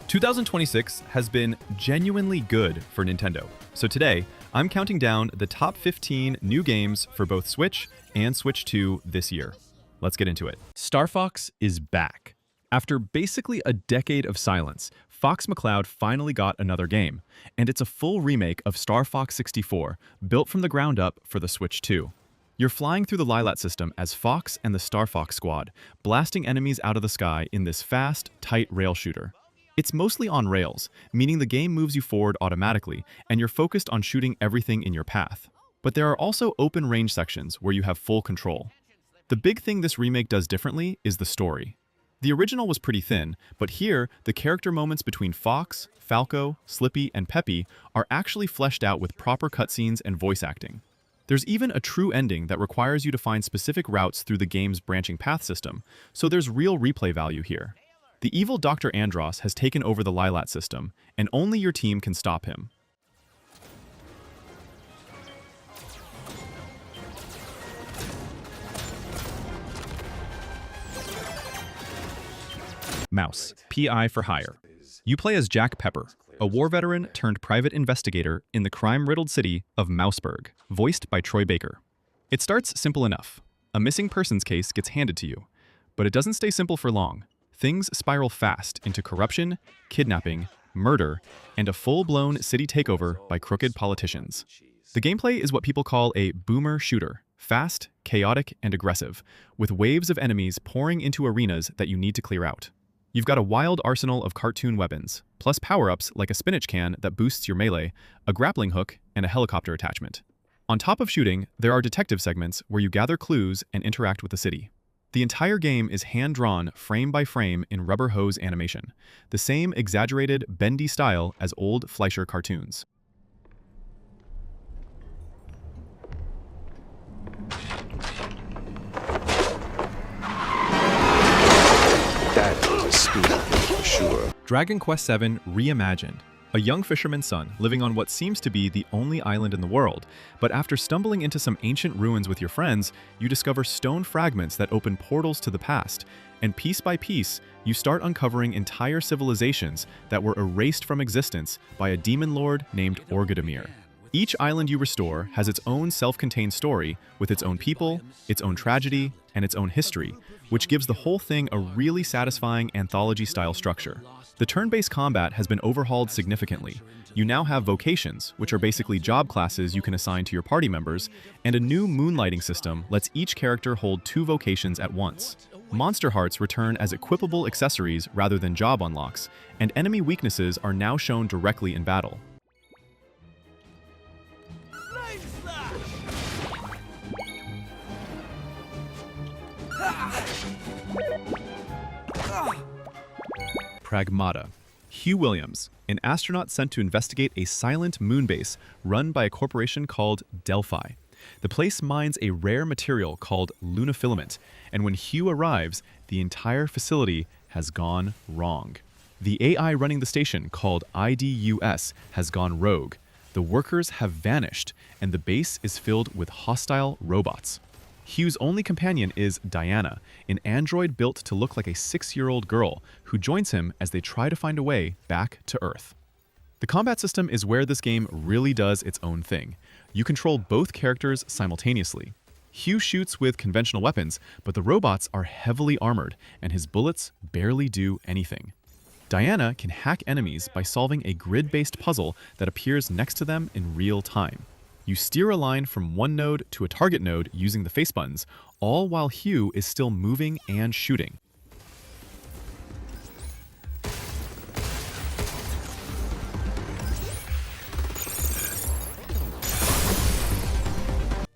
2026 has been genuinely good for Nintendo. So today, I'm counting down the top 15 new games for both Switch and Switch 2 this year. Let's get into it. Star Fox is back. After basically a decade of silence, Fox McCloud finally got another game, and it's a full remake of Star Fox 64, built from the ground up for the Switch 2. You're flying through the Lilat system as Fox and the Star Fox squad, blasting enemies out of the sky in this fast, tight rail shooter. It's mostly on rails, meaning the game moves you forward automatically, and you're focused on shooting everything in your path. But there are also open range sections where you have full control. The big thing this remake does differently is the story. The original was pretty thin, but here, the character moments between Fox, Falco, Slippy, and Peppy are actually fleshed out with proper cutscenes and voice acting. There's even a true ending that requires you to find specific routes through the game's branching path system, so there's real replay value here. The evil Dr. Andross has taken over the Lilat system, and only your team can stop him. Mouse, PI for hire. You play as Jack Pepper, a war veteran turned private investigator in the crime-riddled city of Mouseburg, voiced by Troy Baker. It starts simple enough. A missing persons case gets handed to you, but it doesn't stay simple for long. Things spiral fast into corruption, kidnapping, murder, and a full-blown city takeover by crooked politicians. The gameplay is what people call a boomer shooter, fast, chaotic, and aggressive, with waves of enemies pouring into arenas that you need to clear out. You've got a wild arsenal of cartoon weapons, plus power-ups like a spinach can that boosts your melee, a grappling hook, and a helicopter attachment. On top of shooting, there are detective segments where you gather clues and interact with the city. The entire game is hand-drawn frame by frame in rubber hose animation, the same exaggerated, bendy style as old Fleischer cartoons. That is a speed for sure. Dragon Quest VII Reimagined. A young fisherman's son living on what seems to be the only island in the world, but after stumbling into some ancient ruins with your friends, you discover stone fragments that open portals to the past, and piece by piece, you start uncovering entire civilizations that were erased from existence by a demon lord named Orgadamir. Each island you restore has its own self-contained story with its own people, its own tragedy, and its own history, which gives the whole thing a really satisfying anthology-style structure. The turn-based combat has been overhauled significantly. You now have vocations, which are basically job classes you can assign to your party members, and a new moonlighting system lets each character hold 2 vocations at once. Monster hearts return as equipable accessories rather than job unlocks, and enemy weaknesses are now shown directly in battle. Pragmata. Hugh Williams, an astronaut sent to investigate a silent moon base run by a corporation called Delphi. The place mines a rare material called lunafilament, and when Hugh arrives, the entire facility has gone wrong. The AI running the station, called IDUS, has gone rogue. The workers have vanished, and the base is filled with hostile robots. Hugh's only companion is Diana, an android built to look like a 6-year-old girl, who joins him as they try to find a way back to Earth. The combat system is where this game really does its own thing. You control both characters simultaneously. Hugh shoots with conventional weapons, but the robots are heavily armored, and his bullets barely do anything. Diana can hack enemies by solving a grid-based puzzle that appears next to them in real time. You steer a line from one node to a target node using the face buttons, all while Hugh is still moving and shooting.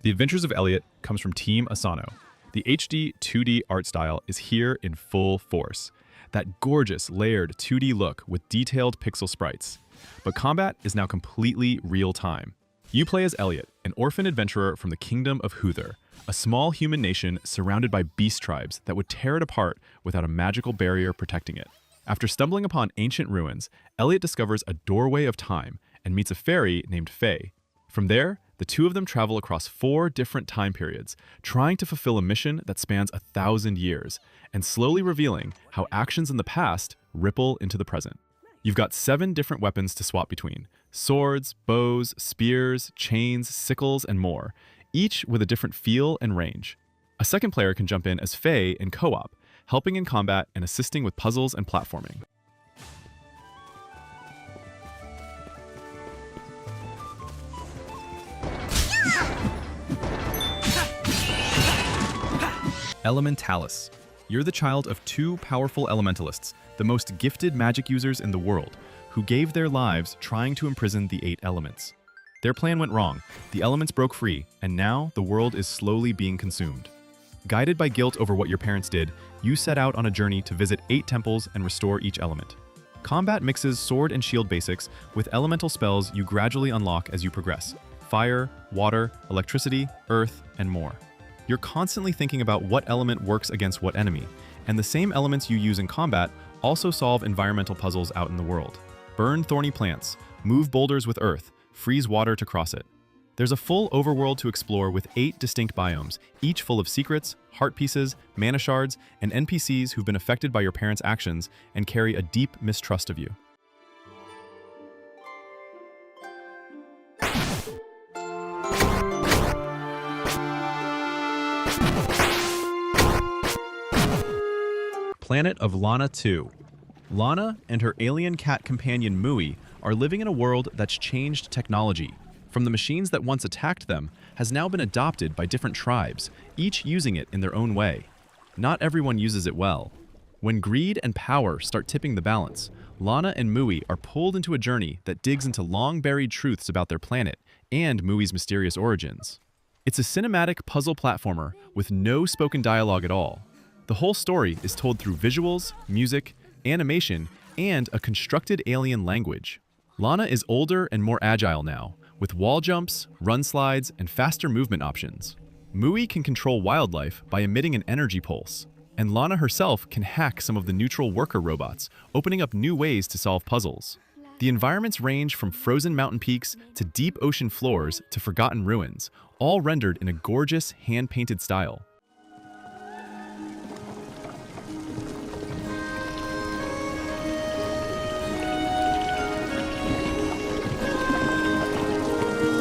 The Adventures of Elliot comes from Team Asano. The HD 2D art style is here in full force. That gorgeous, layered 2D look with detailed pixel sprites. But combat is now completely real-time. You play as Elliot, an orphan adventurer from the Kingdom of Huther, a small human nation surrounded by beast tribes that would tear it apart without a magical barrier protecting it. After stumbling upon ancient ruins, Elliot discovers a doorway of time and meets a fairy named Faye. From there, the two of them travel across 4 different time periods, trying to fulfill a mission that spans 1,000 years, and slowly revealing how actions in the past ripple into the present. You've got 7 different weapons to swap between: swords, bows, spears, chains, sickles, and more, each with a different feel and range. A second player can jump in as Faye in co-op, helping in combat and assisting with puzzles and platforming. Elementallis. You're the child of 2 powerful elementalists, the most gifted magic users in the world, who gave their lives trying to imprison the 8 elements. Their plan went wrong, the elements broke free, and now the world is slowly being consumed. Guided by guilt over what your parents did, you set out on a journey to visit 8 temples and restore each element. Combat mixes sword and shield basics with elemental spells you gradually unlock as you progress: fire, water, electricity, earth, and more. You're constantly thinking about what element works against what enemy, and the same elements you use in combat also solve environmental puzzles out in the world. Burn thorny plants, move boulders with earth, freeze water to cross it. There's a full overworld to explore with 8 distinct biomes, each full of secrets, heart pieces, mana shards, and NPCs who've been affected by your parents' actions and carry a deep mistrust of you. Planet of Lana II. Lana and her alien cat companion Mui are living in a world that's changed technology. From the machines that once attacked them has now been adopted by different tribes, each using it in their own way. Not everyone uses it well. When greed and power start tipping the balance, Lana and Mui are pulled into a journey that digs into long-buried truths about their planet and Mui's mysterious origins. It's a cinematic puzzle platformer with no spoken dialogue at all. The whole story is told through visuals, music, animation, and a constructed alien language. Lana is older and more agile now, with wall jumps, run slides, and faster movement options. Mui can control wildlife by emitting an energy pulse, and Lana herself can hack some of the neutral worker robots, opening up new ways to solve puzzles. The environments range from frozen mountain peaks to deep ocean floors to forgotten ruins, all rendered in a gorgeous, hand-painted style.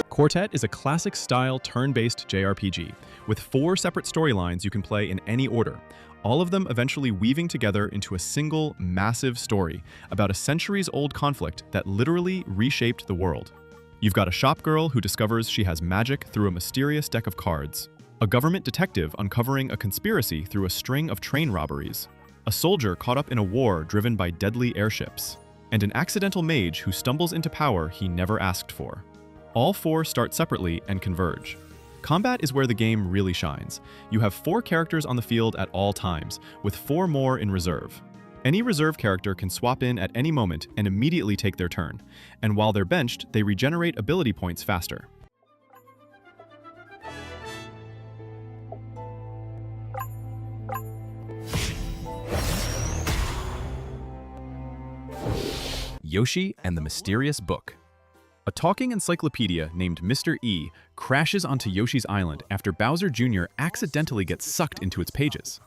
Quartet is a classic-style turn-based JRPG, with 4 separate storylines you can play in any order, all of them eventually weaving together into a single, massive story about a centuries-old conflict that literally reshaped the world. You've got a shop girl who discovers she has magic through a mysterious deck of cards, a government detective uncovering a conspiracy through a string of train robberies, a soldier caught up in a war driven by deadly airships, and an accidental mage who stumbles into power he never asked for. All 4 start separately and converge. Combat is where the game really shines. You have 4 characters on the field at all times, with 4 more in reserve. Any reserve character can swap in at any moment and immediately take their turn, and while they're benched, they regenerate ability points faster. Yoshi and the Mysterious Book. A talking encyclopedia named Mr. E crashes onto Yoshi's island after Bowser Jr. accidentally gets sucked into its pages.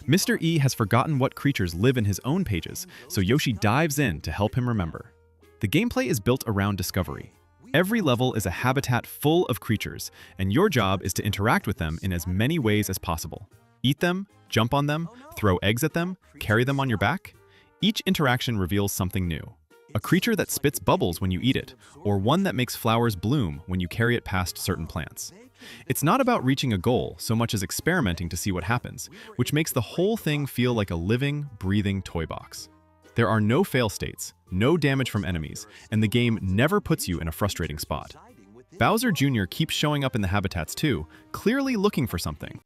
Mr. E has forgotten what creatures live in his own pages, so Yoshi dives in to help him remember. The gameplay is built around discovery. Every level is a habitat full of creatures, and your job is to interact with them in as many ways as possible. Eat them, jump on them, throw eggs at them, carry them on your back. Each interaction reveals something new. A creature that spits bubbles when you eat it, or one that makes flowers bloom when you carry it past certain plants. It's not about reaching a goal so much as experimenting to see what happens, which makes the whole thing feel like a living, breathing toy box. There are no fail states, no damage from enemies, and the game never puts you in a frustrating spot. Bowser Jr. keeps showing up in the habitats too, clearly looking for something.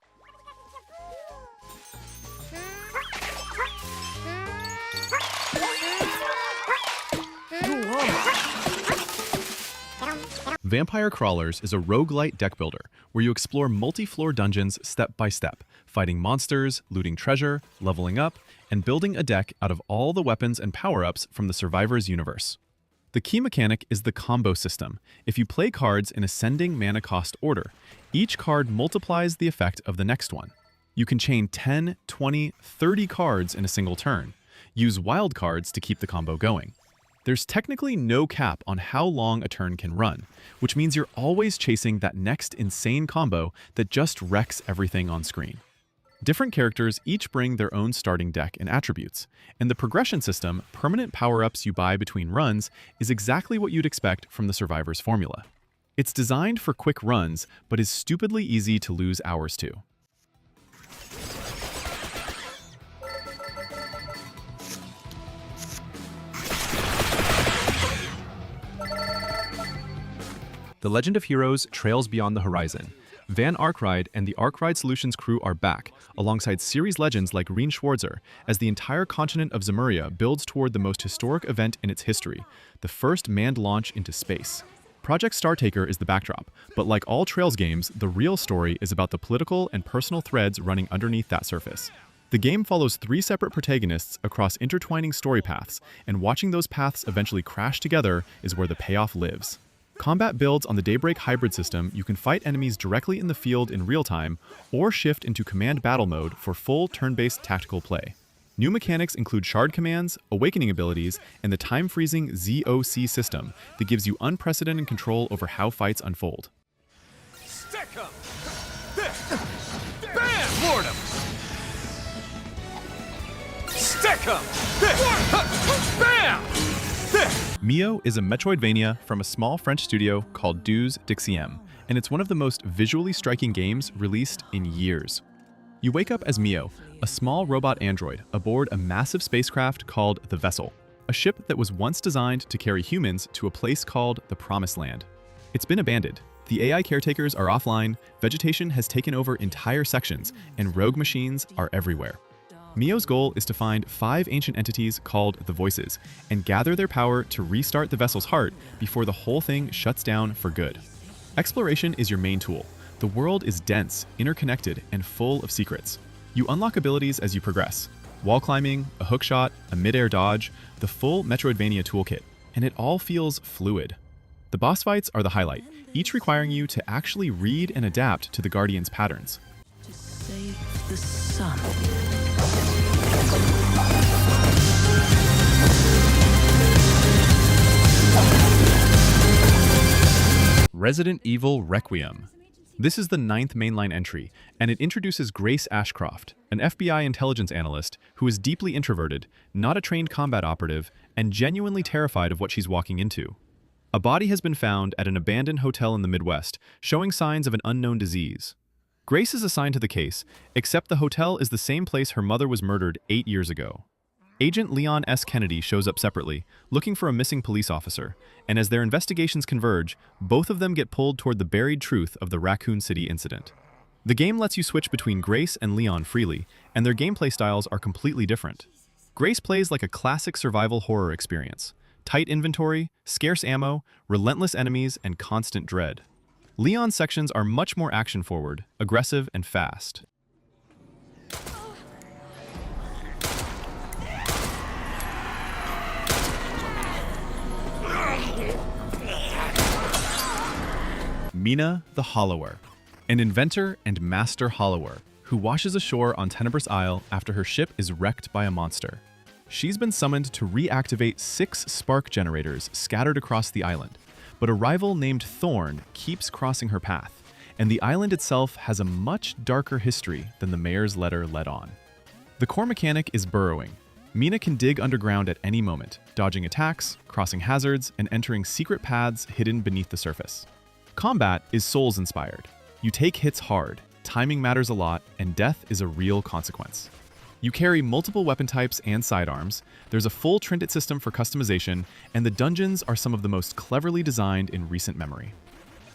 Vampire Crawlers is a roguelite deck builder where you explore multi-floor dungeons step by step, fighting monsters, looting treasure, leveling up, and building a deck out of all the weapons and power-ups from the Survivor's universe. The key mechanic is the combo system. If you play cards in ascending mana cost order, each card multiplies the effect of the next one. You can chain 10, 20, 30 cards in a single turn. Use wild cards to keep the combo going. There's technically no cap on how long a turn can run, which means you're always chasing that next insane combo that just wrecks everything on screen. Different characters each bring their own starting deck and attributes, and the progression system, permanent power-ups you buy between runs, is exactly what you'd expect from the Survivor's formula. It's designed for quick runs, but is stupidly easy to lose hours to. The Legend of Heroes trails beyond the horizon. Van Arkride and the Arkride Solutions crew are back, alongside series legends like Rien Schwarzer, as the entire continent of Zemuria builds toward the most historic event in its history, the first manned launch into space. Project Startaker is the backdrop, but like all Trails games, the real story is about the political and personal threads running underneath that surface. The game follows 3 separate protagonists across intertwining story paths, and watching those paths eventually crash together is where the payoff lives. Combat builds on the Daybreak hybrid system. You can fight enemies directly in the field in real time, or shift into command battle mode for full turn-based tactical play. New mechanics include shard commands, awakening abilities, and the time-freezing ZOC system that gives you unprecedented control over how fights unfold. Stick 'em! Bam! Lord 'em! Stick 'em! Bam! Mio is a Metroidvania from a small French studio called Deux Dixiem, and it's one of the most visually striking games released in years. You wake up as Mio, a small robot android, aboard a massive spacecraft called the Vessel, a ship that was once designed to carry humans to a place called the Promised Land. It's been abandoned. The AI caretakers are offline, vegetation has taken over entire sections, and rogue machines are everywhere. Mio's goal is to find 5 ancient entities called the Voices and gather their power to restart the vessel's heart before the whole thing shuts down for good. Exploration is your main tool. The world is dense, interconnected, and full of secrets. You unlock abilities as you progress. Wall climbing, a hookshot, a mid-air dodge, the full Metroidvania toolkit, and it all feels fluid. The boss fights are the highlight, each requiring you to actually read and adapt to the Guardian's patterns. To save the sun. Resident Evil Requiem. This is the 9th mainline entry, and it introduces Grace Ashcroft, an FBI intelligence analyst who is deeply introverted, not a trained combat operative, and genuinely terrified of what she's walking into. A body has been found at an abandoned hotel in the Midwest, showing signs of an unknown disease. Grace is assigned to the case, except the hotel is the same place her mother was murdered 8 years ago. Agent Leon S. Kennedy shows up separately, looking for a missing police officer, and as their investigations converge, both of them get pulled toward the buried truth of the Raccoon City incident. The game lets you switch between Grace and Leon freely, and their gameplay styles are completely different. Grace plays like a classic survival horror experience. Tight inventory, scarce ammo, relentless enemies, and constant dread. Leon's sections are much more action-forward, aggressive, and fast. Mina the Hollower, an inventor and master hollower who washes ashore on Tenebrous Isle after her ship is wrecked by a monster. She's been summoned to reactivate 6 spark generators scattered across the island, but a rival named Thorn keeps crossing her path, and the island itself has a much darker history than the mayor's letter let on. The core mechanic is burrowing. Mina can dig underground at any moment, dodging attacks, crossing hazards, and entering secret paths hidden beneath the surface. Combat is Souls-inspired. You take hits hard, timing matters a lot, and death is a real consequence. You carry multiple weapon types and sidearms, there's a full trinket system for customization, and the dungeons are some of the most cleverly designed in recent memory.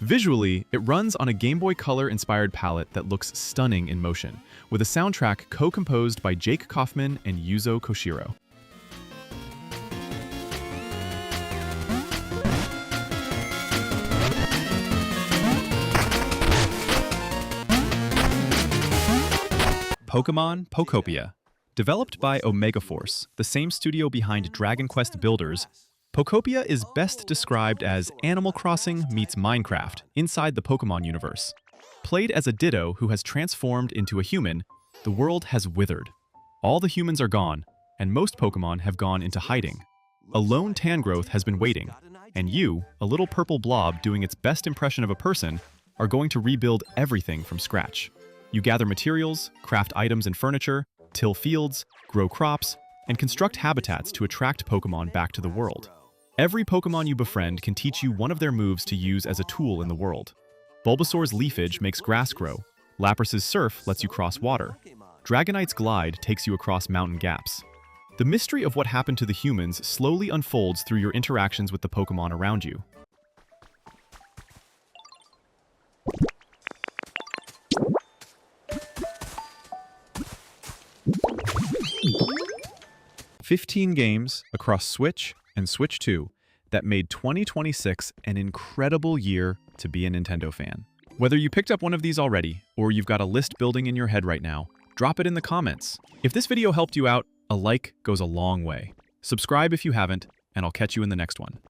Visually, it runs on a Game Boy Color-inspired palette that looks stunning in motion, with a soundtrack co-composed by Jake Kaufman and Yuzo Koshiro. Pokémon Pokopia. Developed by Omega Force, the same studio behind Dragon Quest Builders, Pokopia is best described as Animal Crossing meets Minecraft inside the Pokémon universe. Played as a Ditto who has transformed into a human, the world has withered. All the humans are gone, and most Pokémon have gone into hiding. A lone Tangrowth has been waiting, and you, a little purple blob doing its best impression of a person, are going to rebuild everything from scratch. You gather materials, craft items and furniture, till fields, grow crops, and construct habitats to attract Pokémon back to the world. Every Pokémon you befriend can teach you one of their moves to use as a tool in the world. Bulbasaur's leafage makes grass grow, Lapras's surf lets you cross water, Dragonite's glide takes you across mountain gaps. The mystery of what happened to the humans slowly unfolds through your interactions with the Pokémon around you. "15 games across Switch and Switch 2 that made 2026 an incredible year to be a Nintendo fan. Whether you picked up one of these already, or you've got a list building in your head right now, drop it in the comments. If this video helped you out, a like goes a long way. Subscribe if you haven't, and I'll catch you in the next one.